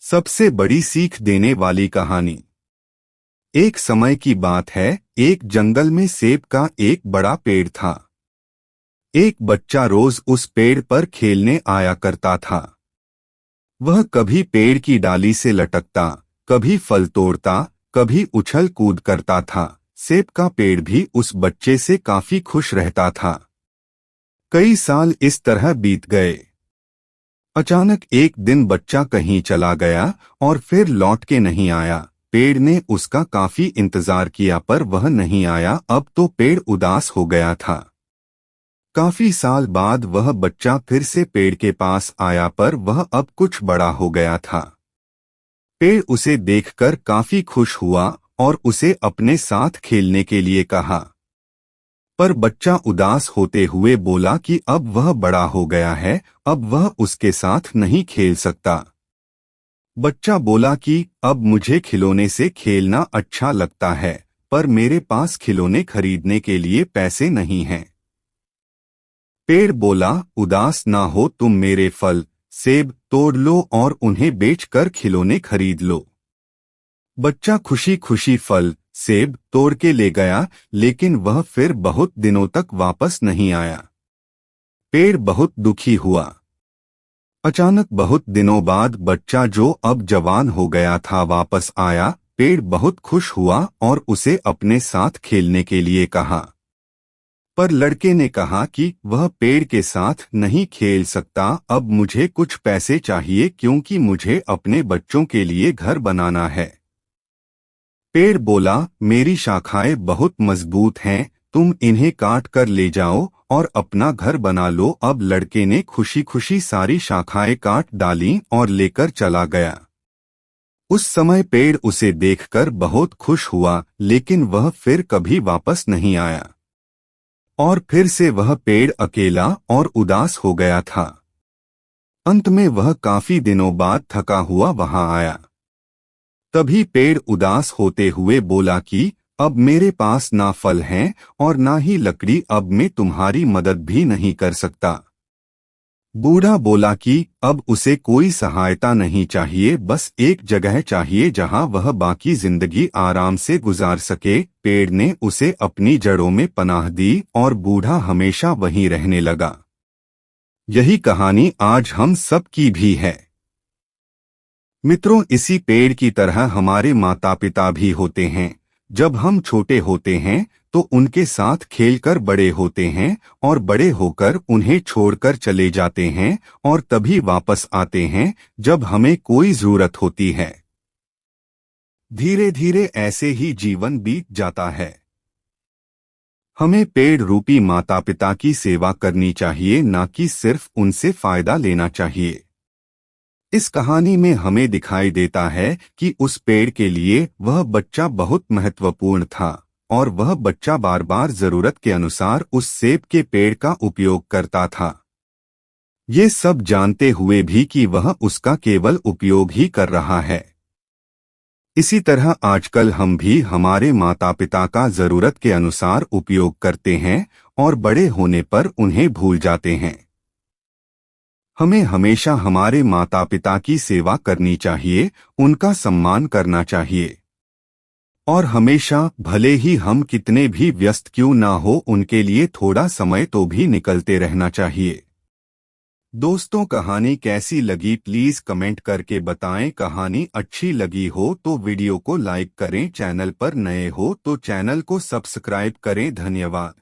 सबसे बड़ी सीख देने वाली कहानी। एक समय की बात है, एक जंगल में सेब का एक बड़ा पेड़ था। एक बच्चा रोज उस पेड़ पर खेलने आया करता था। वह कभी पेड़ की डाली से लटकता, कभी फल तोड़ता, कभी उछल कूद करता था। सेब का पेड़ भी उस बच्चे से काफी खुश रहता था। कई साल इस तरह बीत गए। अचानक एक दिन बच्चा कहीं चला गया और फिर लौट के नहीं आया। पेड़ ने उसका काफी इंतजार किया पर वह नहीं आया। अब तो पेड़ उदास हो गया था। काफी साल बाद वह बच्चा फिर से पेड़ के पास आया पर वह अब कुछ बड़ा हो गया था। पेड़ उसे देखकर काफी खुश हुआ और उसे अपने साथ खेलने के लिए कहा। पर बच्चा उदास होते हुए बोला कि अब वह बड़ा हो गया है, अब वह उसके साथ नहीं खेल सकता। बच्चा बोला कि अब मुझे खिलौने से खेलना अच्छा लगता है, पर मेरे पास खिलौने खरीदने के लिए पैसे नहीं हैं। पेड़ बोला, उदास ना हो, तुम मेरे फल सेब तोड़ लो और उन्हें बेचकर खिलौने खरीद लो। बच्चा खुशी खुशी फल सेब तोड़ के ले गया, लेकिन वह फिर बहुत दिनों तक वापस नहीं आया। पेड़ बहुत दुखी हुआ। अचानक बहुत दिनों बाद बच्चा, जो अब जवान हो गया था, वापस आया। पेड़ बहुत खुश हुआ और उसे अपने साथ खेलने के लिए कहा। पर लड़के ने कहा कि वह पेड़ के साथ नहीं खेल सकता, अब मुझे कुछ पैसे चाहिए क्योंकि मुझे अपने बच्चों के लिए घर बनाना है। पेड़ बोला, मेरी शाखाएं बहुत मजबूत हैं, तुम इन्हें काट कर ले जाओ और अपना घर बना लो। अब लड़के ने खुशी खुशी सारी शाखाएं काट डाली और लेकर चला गया। उस समय पेड़ उसे देखकर बहुत खुश हुआ, लेकिन वह फिर कभी वापस नहीं आया। और फिर से वह पेड़ अकेला और उदास हो गया था। अंत में वह काफी दिनों बाद थका हुआ वहां आया। तभी पेड़ उदास होते हुए बोला कि अब मेरे पास ना फल हैं और ना ही लकड़ी, अब मैं तुम्हारी मदद भी नहीं कर सकता। बूढ़ा बोला कि अब उसे कोई सहायता नहीं चाहिए, बस एक जगह चाहिए जहां वह बाकी जिंदगी आराम से गुजार सके। पेड़ ने उसे अपनी जड़ों में पनाह दी और बूढ़ा हमेशा वहीं रहने लगा। यही कहानी आज हम सब की भी है। मित्रों, इसी पेड़ की तरह हमारे माता पिता भी होते हैं। जब हम छोटे होते हैं तो उनके साथ खेलकर बड़े होते हैं और बड़े होकर उन्हें छोड़कर चले जाते हैं और तभी वापस आते हैं जब हमें कोई जरूरत होती है। धीरे धीरे ऐसे ही जीवन बीत जाता है। हमें पेड़ रूपी माता पिता की सेवा करनी चाहिए, ना कि सिर्फ उनसे फायदा लेना चाहिए। इस कहानी में हमें दिखाई देता है कि उस पेड़ के लिए वह बच्चा बहुत महत्वपूर्ण था और वह बच्चा बार बार जरूरत के अनुसार उस सेब के पेड़ का उपयोग करता था, ये सब जानते हुए भी कि वह उसका केवल उपयोग ही कर रहा है। इसी तरह आजकल हम भी हमारे माता पिता का जरूरत के अनुसार उपयोग करते हैं और बड़े होने पर उन्हें भूल जाते हैं। हमें हमेशा हमारे माता पिता की सेवा करनी चाहिए, उनका सम्मान करना चाहिए और हमेशा, भले ही हम कितने भी व्यस्त क्यों ना हो, उनके लिए थोड़ा समय तो भी निकलते रहना चाहिए। दोस्तों, कहानी कैसी लगी प्लीज कमेंट करके बताएं। कहानी अच्छी लगी हो तो वीडियो को लाइक करें, चैनल पर नए हो तो चैनल को सब्सक्राइब करें। धन्यवाद।